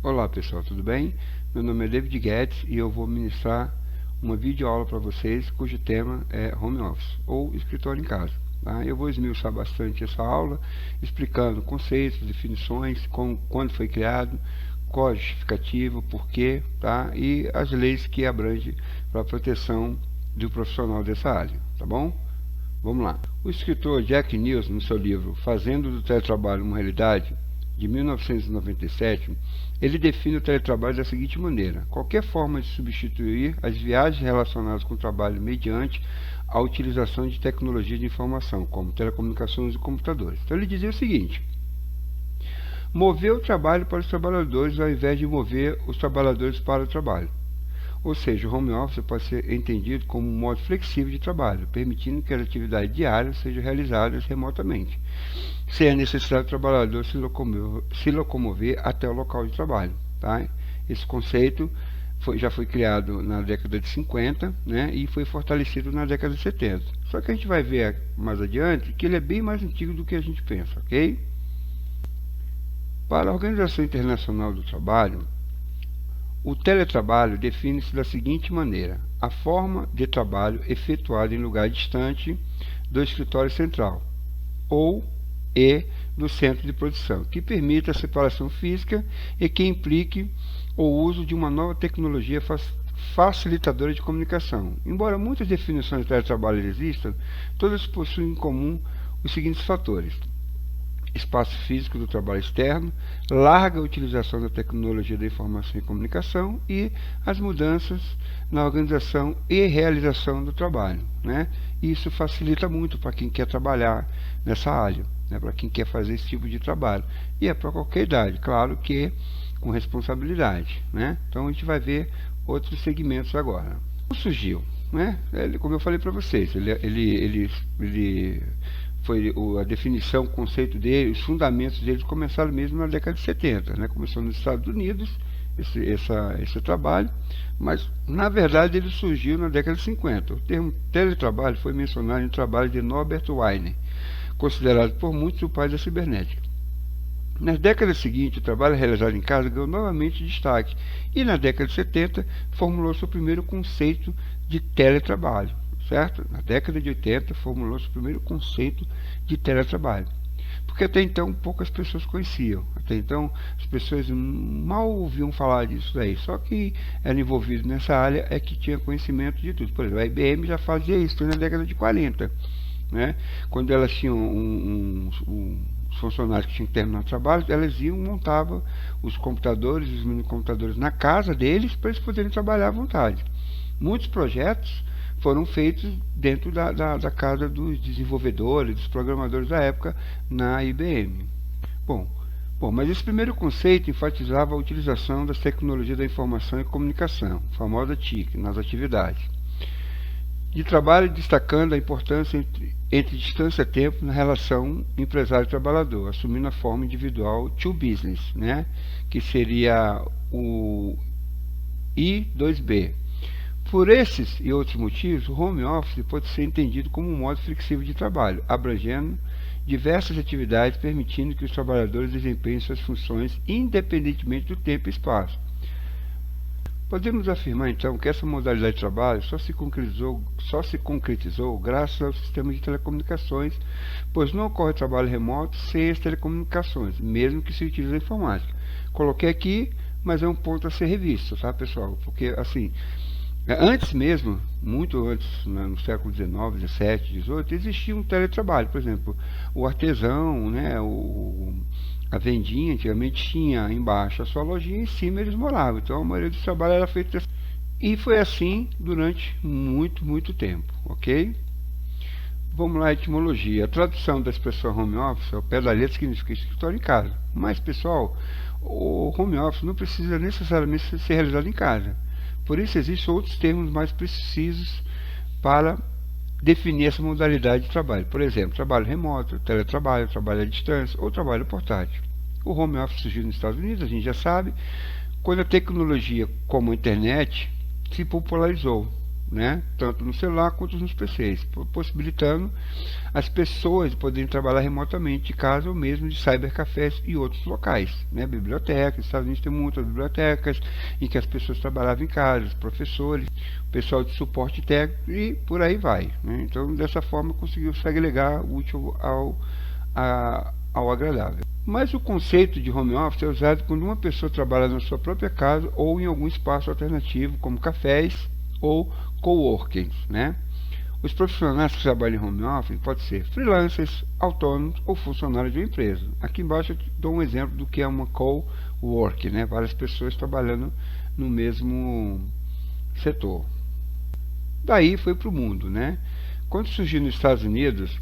Olá pessoal, tudo bem? Meu nome é David Guedes e eu vou ministrar uma videoaula para vocês cujo tema é Home Office ou escritório em casa. Tá? Eu vou esmiuçar bastante essa aula, explicando conceitos, definições, quando foi criado, qual a justificativa, porquê, tá? E as leis que abrangem para a proteção do profissional dessa área, tá bom? Vamos lá. O escritor Jack Nicholson, no seu livro Fazendo do Teletrabalho uma Realidade, de 1997, ele define o teletrabalho da seguinte maneira: qualquer forma de substituir as viagens relacionadas com o trabalho mediante a utilização de tecnologia de informação, como telecomunicações e computadores. Então ele dizia o seguinte: mover o trabalho para os trabalhadores ao invés de mover os trabalhadores para o trabalho. Ou seja, o home office pode ser entendido como um modo flexível de trabalho, permitindo que as atividades diárias sejam realizadas remotamente, sem a necessidade do trabalhador se locomover até o local de trabalho. Tá? Esse conceito já foi criado na década de 50, né, e foi fortalecido na década de 70. Só que a gente vai ver mais adiante que ele é bem mais antigo do que a gente pensa, ok? Para a Organização Internacional do Trabalho, o teletrabalho define-se da seguinte maneira: a forma de trabalho efetuada em lugar distante do escritório central ou do centro de produção, que permita a separação física e que implique o uso de uma nova tecnologia facilitadora de comunicação. Embora muitas definições de teletrabalho existam, todas possuem em comum os seguintes fatores: espaço físico do trabalho externo, larga utilização da tecnologia da informação e comunicação e as mudanças na organização e realização do trabalho, né? Isso facilita muito para quem quer trabalhar nessa área, né? Para quem quer fazer esse tipo de trabalho. E é para qualquer idade, claro que com responsabilidade, né? Então a gente vai ver outros segmentos agora. Como surgiu, né? Como eu falei para vocês, ele foi a definição, o conceito dele, os fundamentos deles começaram mesmo na década de 70, né? Começou nos Estados Unidos esse trabalho, mas na verdade ele surgiu na década de 50. O termo teletrabalho foi mencionado em trabalho de Norbert Wiener, considerado por muitos o pai da cibernética. Nas décadas seguintes, o trabalho realizado em casa ganhou novamente destaque e na década de 70 formulou-se o primeiro conceito de teletrabalho. Certo? Na década de 80 formulou-se o primeiro conceito de teletrabalho, porque até então poucas pessoas conheciam, até então as pessoas mal ouviam falar disso daí, só que era envolvido nessa área é que tinha conhecimento de tudo. Por exemplo, a IBM já fazia isso na década de 40, né? Quando elas tinham os funcionários que tinham que terminar o trabalho, elas montavam os computadores, os minicomputadores na casa deles para eles poderem trabalhar à vontade. Muitos projetos foram feitos dentro da casa dos desenvolvedores, dos programadores da época na IBM. Bom, mas esse primeiro conceito enfatizava a utilização das tecnologias da informação e comunicação, a famosa TIC, nas atividades de trabalho, destacando a importância entre distância e tempo na relação empresário-trabalhador, assumindo a forma individual to business, né, que seria o I2B. Por esses e outros motivos, o home office pode ser entendido como um modo flexível de trabalho, abrangendo diversas atividades, permitindo que os trabalhadores desempenhem suas funções independentemente do tempo e espaço. Podemos afirmar, então, que essa modalidade de trabalho só se concretizou graças ao sistema de telecomunicações, pois não ocorre trabalho remoto sem as telecomunicações, mesmo que se utilize a informática. Coloquei aqui, mas é um ponto a ser revisto, tá, pessoal? Porque, assim, antes mesmo, muito antes, no século XIX, XVII, XVIII, existia um teletrabalho. Por exemplo, o artesão, né, a vendinha, antigamente tinha embaixo a sua lojinha, em cima eles moravam. Então a maioria do trabalho era feito assim. E foi assim durante muito tempo, ok? Vamos lá, a etimologia. A tradução da expressão home office, ao pé da letra, significa escritório em casa. Mas, pessoal, o home office não precisa necessariamente ser realizado em casa. Por isso existem outros termos mais precisos para definir essa modalidade de trabalho. Por exemplo, trabalho remoto, teletrabalho, trabalho à distância ou trabalho portátil. O home office surgiu nos Estados Unidos, a gente já sabe, quando a tecnologia como a internet se popularizou. né, tanto no celular quanto nos PCs, possibilitando as pessoas poderem trabalhar remotamente de casa ou mesmo de cybercafés e outros locais, né, bibliotecas. Nos Estados Unidos tem muitas bibliotecas em que as pessoas trabalhavam em casa, os professores, o pessoal de suporte técnico e por aí vai, né? Então, dessa forma, conseguiu se agregar o útil ao agradável. Mas o conceito de home office é usado quando uma pessoa trabalha na sua própria casa ou em algum espaço alternativo, como cafés ou coworkings, né? Os profissionais que trabalham em home office podem ser freelancers, autônomos ou funcionários de uma empresa. Aqui embaixo eu dou um exemplo do que é uma coworking, né? Várias pessoas trabalhando no mesmo setor. Daí foi para o mundo, né? Quando surgiu nos Estados Unidos,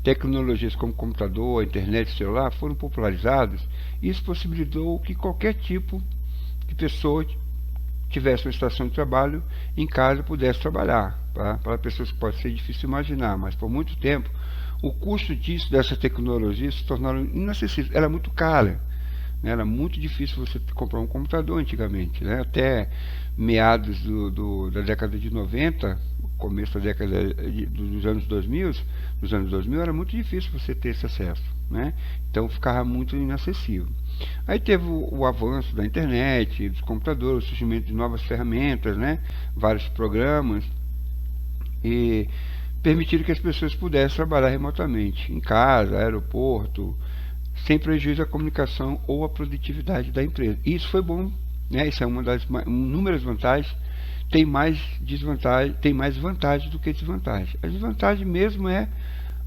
tecnologias como computador, internet e celular foram popularizadas, e isso possibilitou que qualquer tipo de pessoa tivesse uma estação de trabalho em casa pudesse trabalhar. Tá? Para pessoas que pode ser difícil imaginar, mas por muito tempo o custo dessa tecnologia se tornaram inacessível. Era muito cara, né? Era muito difícil você comprar um computador antigamente, né? Até meados da década de 90, começo da década dos anos 2000 era muito difícil você ter esse acesso, né? Então ficava muito inacessível. Aí teve o avanço da internet, dos computadores, o surgimento de novas ferramentas, né? Vários programas, e permitiram que as pessoas pudessem trabalhar remotamente, em casa, aeroporto, sem prejuízo à comunicação ou à produtividade da empresa. E isso foi bom, né? Isso é uma das inúmeras vantagens. Tem mais desvantagem, tem mais vantagens do que desvantagem. A desvantagem mesmo é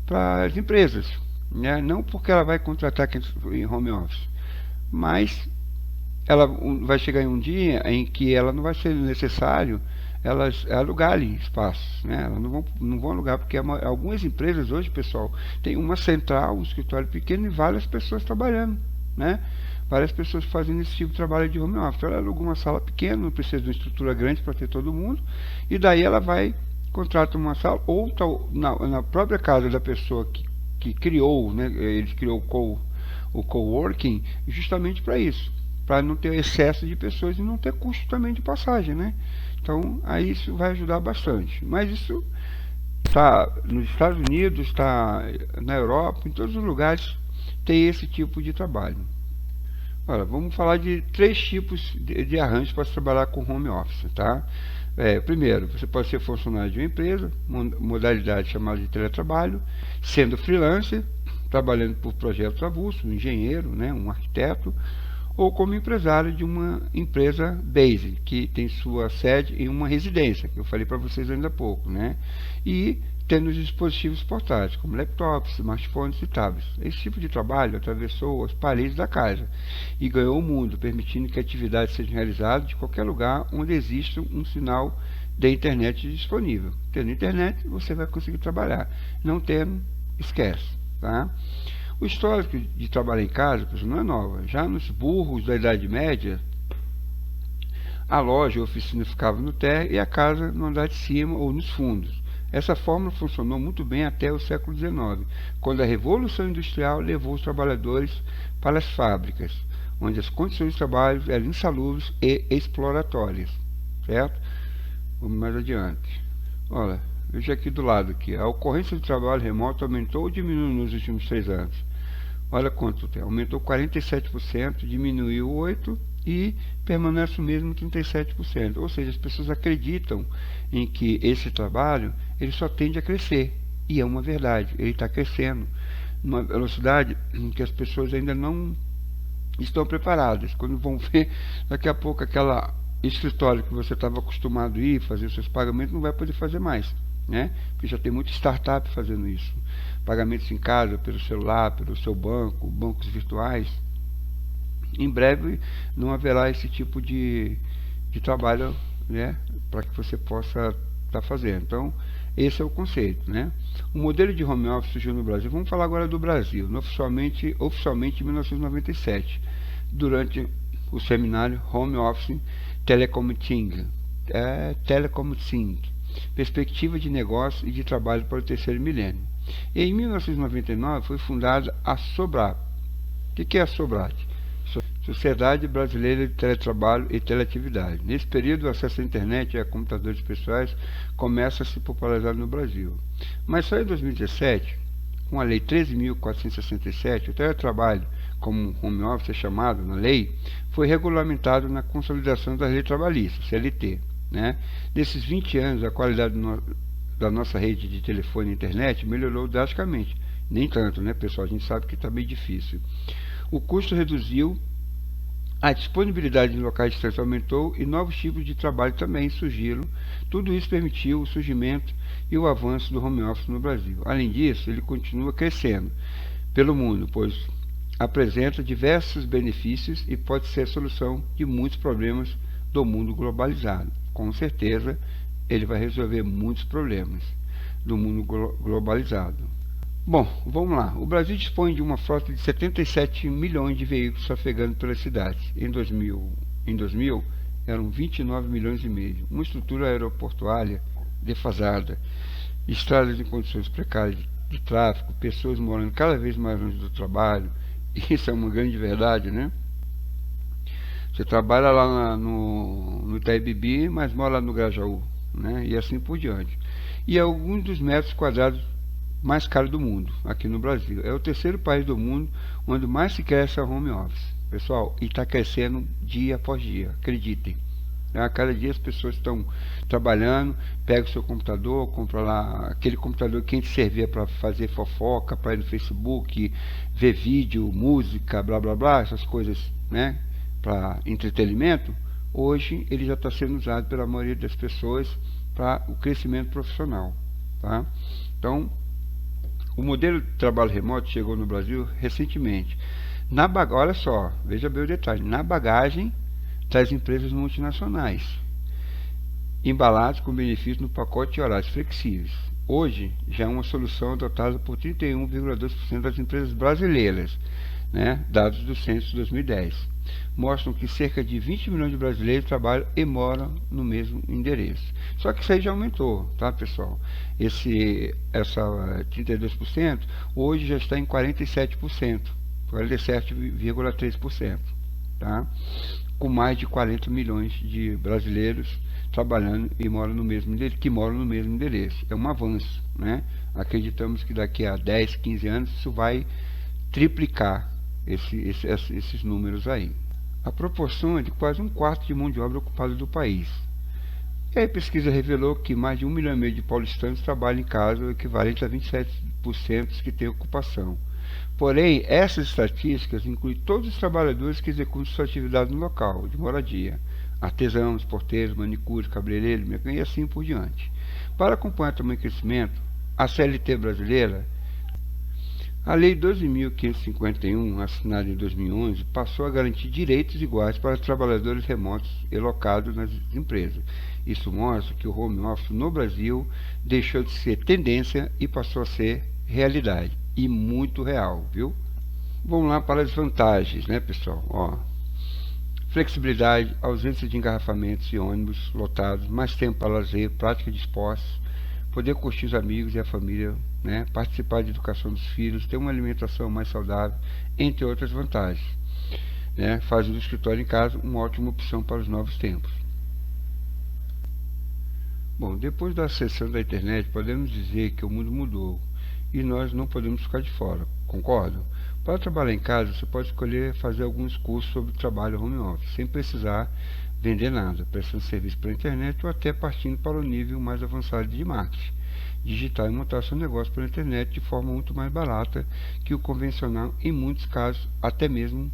para as empresas, né? Não porque ela vai contratar quem em home office, mas ela vai chegar em um dia em que ela não vai ser necessário elas alugarem espaços, né? Elas não vão alugar, porque algumas empresas hoje, pessoal, tem uma central, um escritório pequeno e várias pessoas trabalhando, né? Várias pessoas fazendo esse tipo de trabalho de home office. Ela aluga uma sala pequena, não precisa de uma estrutura grande para ter todo mundo, e daí ela vai, contrata uma sala, ou tá na própria casa da pessoa que criou, né? Ele criou o coworking justamente para isso, para não ter excesso de pessoas e não ter custo também de passagem, né? Então, aí isso vai ajudar bastante. Mas isso está nos Estados Unidos, está na Europa, em todos os lugares tem esse tipo de trabalho. Olha, vamos falar de 3 tipos de arranjos para se trabalhar com home office, tá? Primeiro, você pode ser funcionário de uma empresa, modalidade chamada de teletrabalho, sendo freelancer, trabalhando por projetos avulsos, um engenheiro, né, um arquiteto, ou como empresário de uma empresa base, que tem sua sede em uma residência, que eu falei para vocês ainda há pouco, né? E tendo os dispositivos portáteis, como laptops, smartphones e tablets. Esse tipo de trabalho atravessou as paredes da casa e ganhou o mundo, permitindo que atividades sejam realizadas de qualquer lugar onde exista um sinal da internet disponível. Tendo internet, você vai conseguir trabalhar. Não tendo, esquece, tá? O histórico de trabalhar em casa, pessoal, não é nova. Já nos burros da Idade Média, a loja e a oficina ficavam no térreo e a casa no andar de cima ou nos fundos. Essa fórmula funcionou muito bem até o século XIX, quando a Revolução Industrial levou os trabalhadores para as fábricas, onde as condições de trabalho eram insalubres e exploratórias. Certo? Vamos mais adiante. Olha, veja aqui do lado aqui. A ocorrência de trabalho remoto aumentou ou diminuiu nos últimos 3 anos? Olha quanto tem. Aumentou 47%, diminuiu 8% e permanece o mesmo 37%. Ou seja, as pessoas acreditam em que esse trabalho ele só tende a crescer. E é uma verdade, ele está crescendo numa velocidade em que as pessoas ainda não estão preparadas. Quando vão ver, daqui a pouco aquela escritório que você estava acostumado a ir, fazer os seus pagamentos, não vai poder fazer mais, né? Porque já tem muita startup fazendo isso. Pagamentos em casa, pelo celular, pelo seu banco, bancos virtuais. Em breve não haverá esse tipo de trabalho, né, para que você possa estar fazendo. Então, esse é o conceito, né? O modelo de home office surgiu no Brasil. Vamos falar agora do Brasil, oficialmente em 1997, durante o seminário Home Office Telecommuting, Perspectiva de Negócio e de Trabalho para o Terceiro Milênio. Em 1999 foi fundada a Sobrap. O que é a Sobrap? Sociedade Brasileira de Teletrabalho e Teleatividade. Nesse período, o acesso à internet e a computadores pessoais começa a se popularizar no Brasil. Mas só em 2017, com a Lei 13.467, o teletrabalho, como home office é chamado na lei, foi regulamentado na Consolidação das Leis Trabalhistas, CLT. Né? Nesses 20 anos, a qualidade da nossa rede de telefone e internet melhorou drasticamente. Nem tanto, né, pessoal? A gente sabe que está bem difícil. O custo reduziu, a disponibilidade de locais de distância aumentou e novos tipos de trabalho também surgiram. Tudo isso permitiu o surgimento e o avanço do home office no Brasil. Além disso, ele continua crescendo pelo mundo, pois apresenta diversos benefícios e pode ser a solução de muitos problemas do mundo globalizado. Com certeza, ele vai resolver muitos problemas do mundo globalizado. Bom, vamos lá. O Brasil dispõe de uma frota de 77 milhões de veículos trafegando pelas cidades. Em 2000 eram 29 milhões e meio. Uma estrutura aeroportuária defasada, estradas em condições precárias de tráfego, pessoas morando cada vez mais longe do trabalho. Isso é uma grande verdade, né? Você trabalha lá no Itaim, mas mora lá no Grajaú, né? E assim por diante. E é alguns dos metros quadrados mais caro do mundo, aqui no Brasil. É o terceiro país do mundo onde mais se cresce a home office. Pessoal, e está crescendo dia após dia, acreditem. A cada dia as pessoas estão trabalhando, pega o seu computador, compra lá aquele computador que antes servia para fazer fofoca, para ir no Facebook, ver vídeo, música, blá blá blá, essas coisas, né, para entretenimento. Hoje ele já está sendo usado pela maioria das pessoas para o crescimento profissional, tá? Então, o modelo de trabalho remoto chegou no Brasil recentemente. Olha só, veja bem o detalhe, na bagagem das empresas multinacionais, embalados com benefícios no pacote de horários flexíveis. Hoje, já é uma solução adotada por 31,2% das empresas brasileiras, né, dados do censo de 2010. Mostram que cerca de 20 milhões de brasileiros trabalham e moram no mesmo endereço. Só que isso aí já aumentou, tá, pessoal? Essa 32% hoje já está em 47%, 47,3%, tá? Com mais de 40 milhões de brasileiros trabalhando e moram no mesmo endereço. É um avanço, né? Acreditamos que daqui a 10, 15 anos isso vai triplicar esses números aí. A proporção é de quase um quarto de mão de obra ocupada do país. E aí a pesquisa revelou que mais de 1,5 milhão de paulistanos trabalham em casa, o equivalente a 27% que têm ocupação. Porém, essas estatísticas incluem todos os trabalhadores que executam sua atividade no local de moradia, artesãos, porteiros, manicures, cabeleireiros, e assim por diante. Para acompanhar também o crescimento, a CLT brasileira, a Lei 12.551, assinada em 2011, passou a garantir direitos iguais para trabalhadores remotos e locados nas empresas. Isso mostra que o home office no Brasil deixou de ser tendência e passou a ser realidade. E muito real, viu? Vamos lá para as vantagens, né, pessoal? Ó, flexibilidade, ausência de engarrafamentos e ônibus lotados, mais tempo para lazer, prática de esportes, poder curtir os amigos e a família, né, participar da educação dos filhos, ter uma alimentação mais saudável, entre outras vantagens, né, faz do escritório em casa uma ótima opção para os novos tempos. Bom, depois da acessão da internet, podemos dizer que o mundo mudou e nós não podemos ficar de fora, concordam? Para trabalhar em casa, você pode escolher fazer alguns cursos sobre trabalho home office, sem precisar vender nada, prestando serviço pela internet ou até partindo para o nível mais avançado de marketing digital e montar seu negócio pela internet de forma muito mais barata que o convencional, em muitos casos até mesmo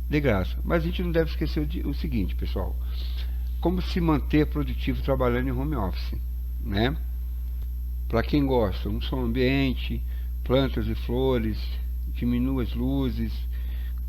de graça. Mas a gente não deve esquecer o seguinte, pessoal: como se manter produtivo trabalhando em home office, né? Para quem gosta, um som ambiente, plantas e flores, diminua as luzes,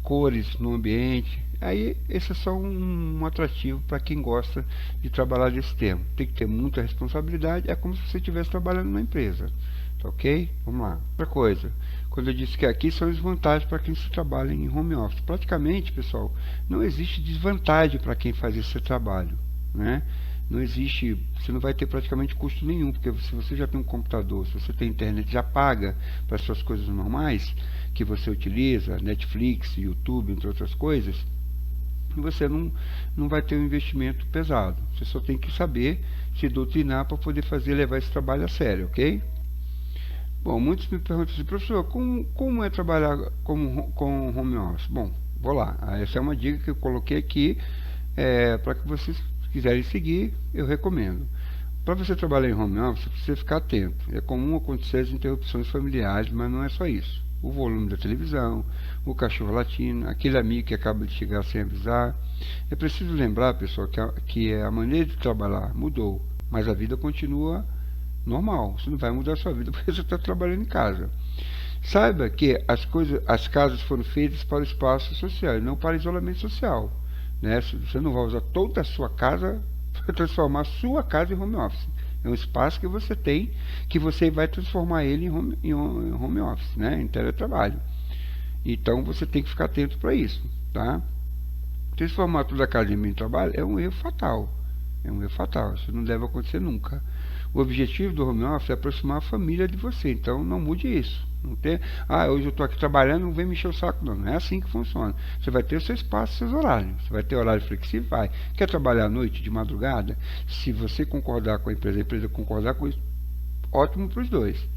cores no ambiente. Aí esse é só um atrativo para quem gosta de trabalhar desse tema. Tem que ter muita responsabilidade, é como se você estivesse trabalhando numa empresa, tá ok? Vamos lá. Outra coisa, quando eu disse que aqui são as vantagens para quem se trabalha em home office. Praticamente, pessoal, não existe desvantagem para quem faz esse trabalho, né? Não existe, você não vai ter praticamente custo nenhum, porque se você já tem um computador, se você tem internet, já paga para as suas coisas normais que você utiliza, Netflix, YouTube, entre outras coisas, e você não vai ter um investimento pesado. Você só tem que saber se doutrinar para poder levar esse trabalho a sério, ok? Bom, muitos me perguntam assim, professor, como é trabalhar com home office? Bom, vou lá. Essa é uma dica que eu coloquei aqui para que vocês quiserem seguir, eu recomendo. Para você trabalhar em home office, você precisa ficar atento. É comum acontecer as interrupções familiares, mas não é só isso. O volume da televisão, o cachorro latindo, aquele amigo que acaba de chegar sem avisar. É preciso lembrar, pessoal, que a maneira de trabalhar mudou, mas a vida continua normal. Você não vai mudar a sua vida porque você está trabalhando em casa. Saiba que as casas foram feitas para o espaço social e não para isolamento social. Né? Você não vai usar toda a sua casa para transformar a sua casa em home office. É um espaço que você tem, que você vai transformar ele em home office, né? Em teletrabalho. Então você tem que ficar atento para isso, tá? Transformar toda a casa em meio de trabalho é um erro fatal. É um erro fatal. Isso não deve acontecer nunca. O objetivo do home office é aproximar a família de você. Então não mude isso. Não tem, hoje eu estou aqui trabalhando, não vem me encher o saco, não. Não é assim que funciona. Você vai ter o seu espaço, seus horários. Você vai ter horário flexível, vai. Quer trabalhar à noite, de madrugada? Se você concordar com a empresa concordar com isso, ótimo para os dois.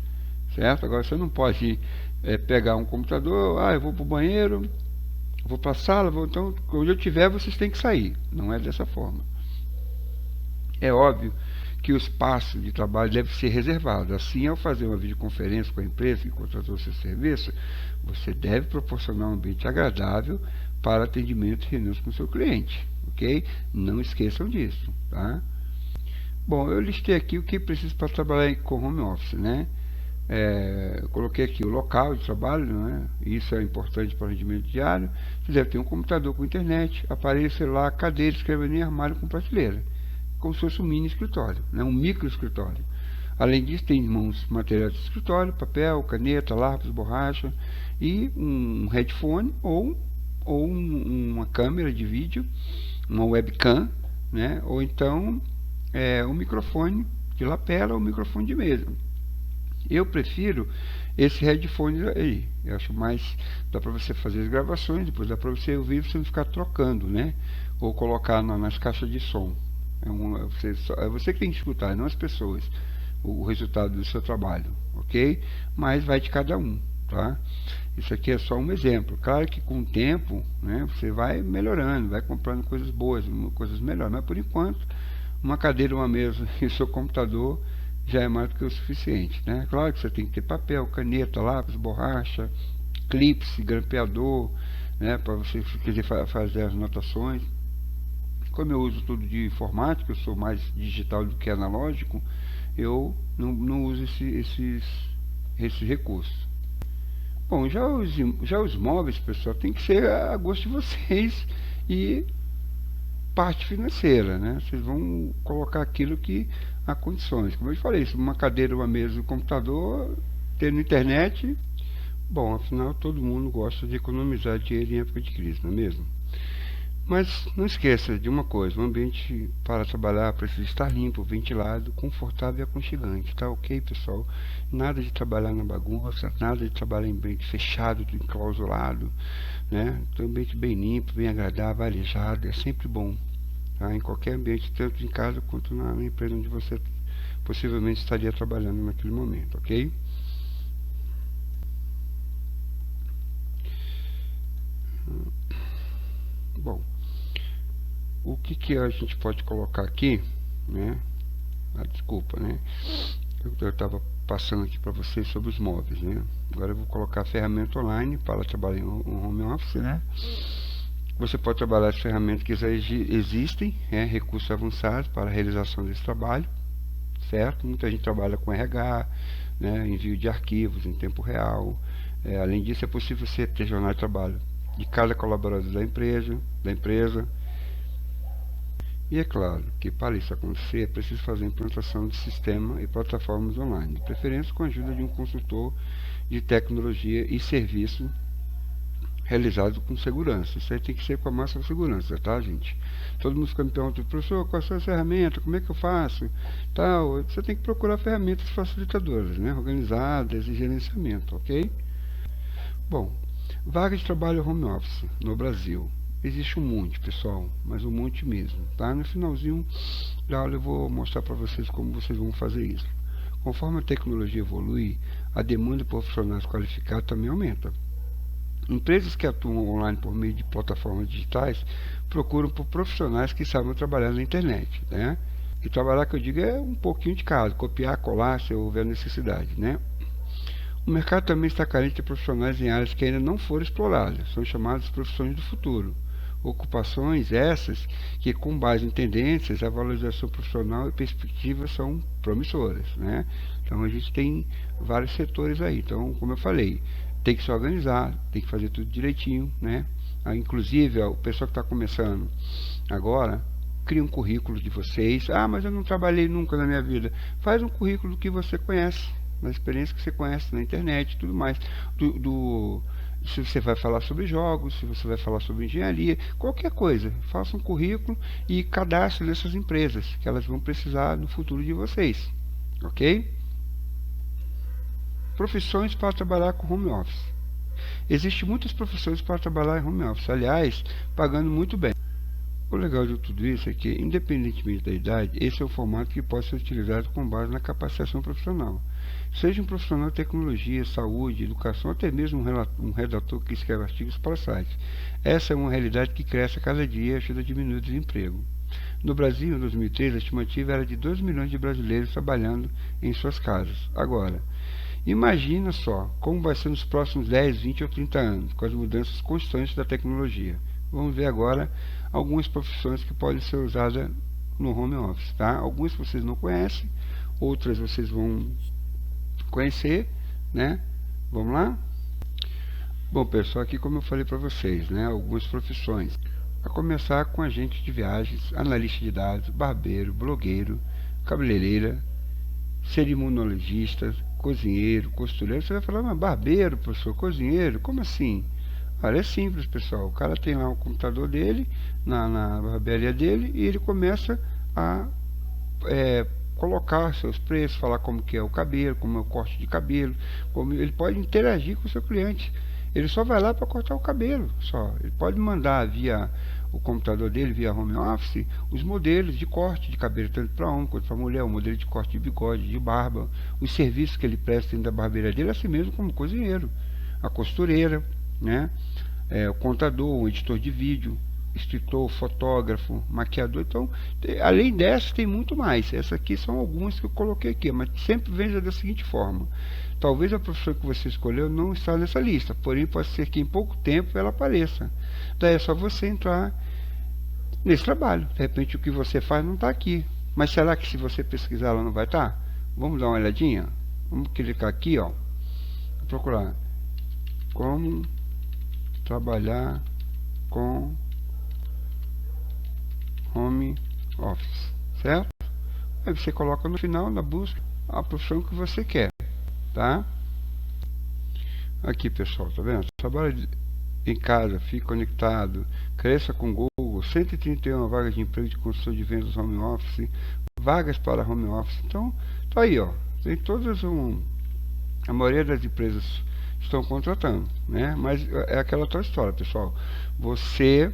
Certo? Agora você não pode pegar um computador, eu vou para o banheiro, vou para a sala, então, onde eu estiver, vocês têm que sair. Não é dessa forma. É óbvio que o espaço de trabalho deve ser reservado. Assim, ao fazer uma videoconferência com a empresa que contratou seu serviço, você deve proporcionar um ambiente agradável para atendimento e reuniões com o seu cliente, ok? Não esqueçam disso, tá? Bom, eu listei aqui o que precisa para trabalhar com home office, né? Eu coloquei aqui o local de trabalho, né? Isso é importante para o rendimento diário. Você deve ter um computador com internet, aparelho celular, cadeira, escrivaninha e armário com prateleira, como se fosse um mini escritório, né? Um micro escritório. Além disso, tem em mãos materiais de escritório, papel, caneta, lápis, borracha e um headphone ou uma câmera de vídeo, uma webcam, né? Ou então um microfone de lapela ou um microfone de mesa. Eu prefiro esse headphone aí. Eu acho mais, dá para você fazer as gravações, depois dá para você ouvir, você não ficar trocando, né? Ou colocar nas caixas de som. É você que tem que escutar, não as pessoas, o resultado do seu trabalho, ok? Mas vai de cada um, tá? Isso aqui é só um exemplo. Claro que com o tempo, né, você vai melhorando, vai comprando coisas boas, coisas melhores, mas por enquanto, uma cadeira, uma mesa e o seu computador já é mais do que o suficiente, né? Claro que você tem que ter papel, caneta, lápis, borracha, clips, grampeador, né, para você quiser fazer as anotações. Como eu uso tudo de informática, eu sou mais digital do que analógico, eu não uso esses recursos. Bom, já os móveis, pessoal, tem que ser a gosto de vocês e parte financeira, né? Vocês vão colocar aquilo que há condições. Como eu falei, uma cadeira, uma mesa, um computador, tendo internet. Bom, afinal, todo mundo gosta de economizar dinheiro em época de crise, não é mesmo? Mas não esqueça de uma coisa, o ambiente para trabalhar precisa estar limpo, ventilado, confortável e aconchegante, tá ok, pessoal? Nada de trabalhar na bagunça, nada de trabalhar em ambiente fechado, enclausurado, né? Então, um ambiente bem limpo, bem agradável, arejado, é sempre bom, tá? Em qualquer ambiente, tanto em casa quanto na empresa onde você possivelmente estaria trabalhando naquele momento, ok? Bom, o que a gente pode colocar aqui, né? Desculpa, né? Eu estava passando aqui para vocês sobre os móveis, né? Agora eu vou colocar a ferramenta online para trabalhar em home office, né? Você pode trabalhar as ferramentas que já existem, recursos avançados para a realização desse trabalho, certo? Muita gente trabalha com RH, né? Envio de arquivos em tempo real. Além disso, é possível você ter jornal de trabalho de cada colaborador da empresa. E é claro que para isso acontecer é preciso fazer a implantação de sistema e plataformas online, de preferência com a ajuda de um consultor de tecnologia e serviço realizado com segurança. Isso aí tem que ser com a máxima segurança, tá, gente? Todo mundo fica me perguntando, professor, quais são as ferramentas, como é que eu faço? Tal, você tem que procurar ferramentas facilitadoras, né, organizadas e gerenciamento, ok? Bom, vaga de trabalho home office no Brasil. Existe um monte, pessoal, mas um monte mesmo, tá? No finalzinho da aula eu vou mostrar para vocês como vocês vão fazer isso. Conforme a tecnologia evolui, a demanda por profissionais qualificados também aumenta. Empresas que atuam online por meio de plataformas digitais procuram por profissionais que saibam trabalhar na internet, né? E trabalhar, que eu digo, é um pouquinho de casa, copiar, colar, se houver necessidade, né? O mercado também está carente de profissionais em áreas que ainda não foram exploradas, são chamadas profissões do futuro. Ocupações essas que, com base em tendências, a valorização profissional e perspectivas são promissoras, né? Então a gente tem vários setores aí. Então, como eu falei, tem que se organizar, tem que fazer tudo direitinho, né? Inclusive, o pessoal que está começando agora, cria um currículo de vocês. Ah, mas eu não trabalhei nunca na minha vida. Faz um currículo que você conhece, na experiência que você conhece na internet e tudo mais. Se você vai falar sobre jogos, se você vai falar sobre engenharia, qualquer coisa, faça um currículo e cadastre nessas empresas, que elas vão precisar no futuro de vocês, ok? Profissões para trabalhar com home office. Existem muitas profissões para trabalhar em home office, aliás, pagando muito bem. O legal de tudo isso é que, independentemente da idade, esse é o formato que pode ser utilizado com base na capacitação profissional. Seja um profissional de tecnologia, saúde, educação, até mesmo um redator que escreve artigos para sites. Essa é uma realidade que cresce a cada dia e ajuda a diminuir o desemprego. No Brasil, em 2013, a estimativa era de 2 milhões de brasileiros trabalhando em suas casas. Agora, imagina só como vai ser nos próximos 10, 20 ou 30 anos, com as mudanças constantes da tecnologia. Vamos ver agora algumas profissões que podem ser usadas no home office, tá? Algumas vocês não conhecem, outras vocês vão conhecer, né? Vamos lá? Bom, pessoal, aqui como eu falei para vocês, né? Algumas profissões. A começar com agente de viagens, analista de dados, barbeiro, blogueiro, cabeleireira, cerimonialista, cozinheiro, costureiro. Você vai falar, mas barbeiro, professor, cozinheiro, como assim? Olha, é simples, pessoal. O cara tem lá o computador dele, na barbearia dele, e ele começa a colocar seus preços, falar como que é o cabelo, como é o corte de cabelo, como ele pode interagir com o seu cliente. Ele só vai lá para cortar o cabelo, só. Ele pode mandar via o computador dele, via home office, os modelos de corte de cabelo, tanto para homem quanto para mulher, o modelo de corte de bigode, de barba, os serviços que ele presta dentro da barbearia dele, assim mesmo como cozinheiro, a costureira, né? O contador, o editor de vídeo, escritor, fotógrafo, maquiador. Então, além dessas, tem muito mais. Essas aqui são algumas que eu coloquei aqui, mas sempre veja da seguinte forma: talvez a profissão que você escolheu não está nessa lista, porém pode ser que em pouco tempo ela apareça. Daí é só você entrar nesse trabalho. De repente o que você faz não está aqui, mas será que se você pesquisar ela não vai estar? Vamos dar uma olhadinha? Vamos clicar aqui, ó, procurar como trabalhar com home office, certo? Aí você coloca no final da busca a profissão que você quer, tá? Aqui, pessoal, tá vendo? Trabalha em casa, fique conectado, cresça com Google, 131 vagas de emprego de consultor de vendas home office, vagas para home office. Então, tá aí, ó, tem todas a maioria das empresas estão contratando, né? Mas é aquela tal história, pessoal. Você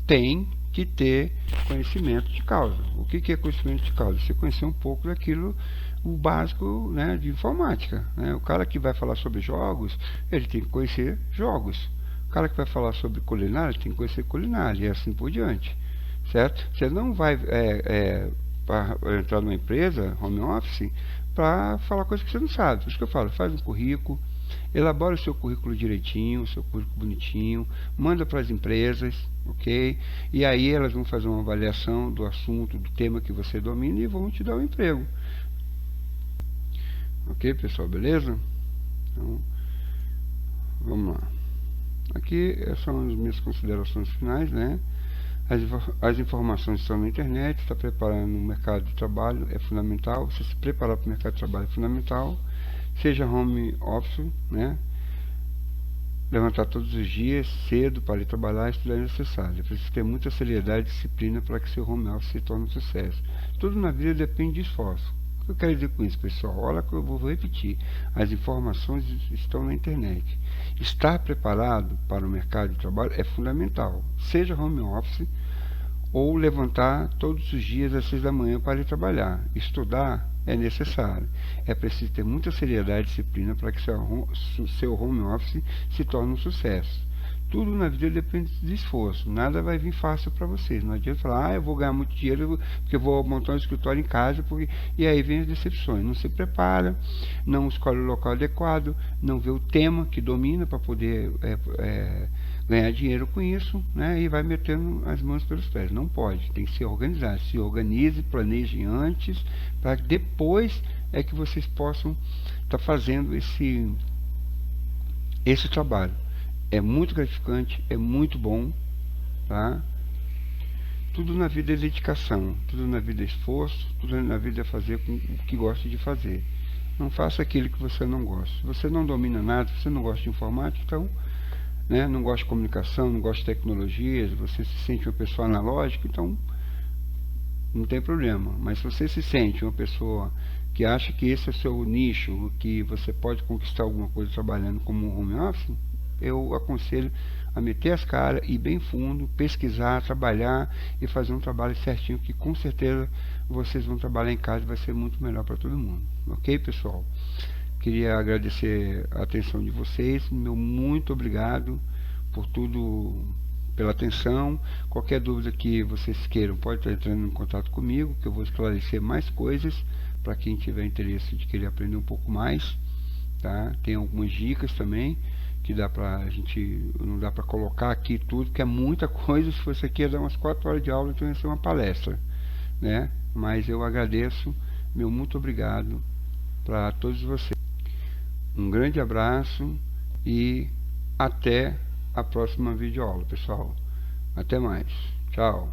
tem que ter conhecimento de causa. O que é conhecimento de causa? Você conhecer um pouco daquilo, o básico, né, de informática, né? O cara que vai falar sobre jogos, ele tem que conhecer jogos. O cara que vai falar sobre culinária, tem que conhecer culinária, e assim por diante, certo? Você não vai entrar numa empresa, home office, para falar coisas que você não sabe. Por isso que eu falo, faz um currículo, elabora o seu currículo direitinho, o seu currículo bonitinho, manda para as empresas, ok? E aí elas vão fazer uma avaliação do assunto, do tema que você domina e vão te dar um emprego. Ok, pessoal, beleza? Então, vamos lá. Aqui são as minhas considerações finais, né? As informações estão na internet, está preparando no mercado de trabalho, é fundamental. Você se preparar para o mercado de trabalho é fundamental. Seja home office, né? Levantar todos os dias cedo para ir trabalhar e estudar é necessário. É preciso ter muita seriedade e disciplina para que seu home office se torne um sucesso. Tudo na vida depende de esforço. que eu quero dizer com isso, pessoal? Olha que eu vou repetir. As informações estão na internet. Estar preparado para o mercado de trabalho é fundamental. Seja home office ou levantar todos os dias às 6 da manhã para ir trabalhar. Estudar é necessário. É preciso ter muita seriedade e disciplina para que seu home office se torne um sucesso. Tudo na vida depende de esforço. Nada vai vir fácil para vocês. Não adianta falar, eu vou ganhar muito dinheiro porque eu vou montar um escritório em casa. E aí vem as decepções. Não se prepara, não escolhe o local adequado, não vê o tema que domina para poder ganhar dinheiro com isso, né? E vai metendo as mãos pelos pés. Não pode, tem que se organizar. Se organize, planeje antes, para que depois é que vocês possam estar fazendo esse trabalho. É muito gratificante, é muito bom, tá? Tudo na vida é dedicação, tudo na vida é esforço, tudo na vida é fazer com o que gosta de fazer. Não faça aquilo que você não gosta. Se você não domina nada, se você não gosta de informática, então, né, não gosta de comunicação, não gosta de tecnologias, você se sente uma pessoa analógica, então não tem problema. Mas se você se sente uma pessoa que acha que esse é o seu nicho, que você pode conquistar alguma coisa trabalhando como home office, eu aconselho a meter as caras, ir bem fundo, pesquisar, trabalhar e fazer um trabalho certinho, que com certeza vocês vão trabalhar em casa e vai ser muito melhor para todo mundo. Ok, pessoal? Queria agradecer a atenção de vocês, meu muito obrigado por tudo, pela atenção. Qualquer dúvida que vocês queiram, pode estar entrando em contato comigo, que eu vou esclarecer mais coisas para quem tiver interesse de querer aprender um pouco mais, tá? Tem algumas dicas também que dá pra gente, não dá para colocar aqui tudo, que é muita coisa. Se fosse aqui ia dar umas 4 horas de aula, então ia ser uma palestra, né? Mas eu agradeço, meu muito obrigado para todos vocês. Um grande abraço e até a próxima videoaula, pessoal. Até mais. Tchau.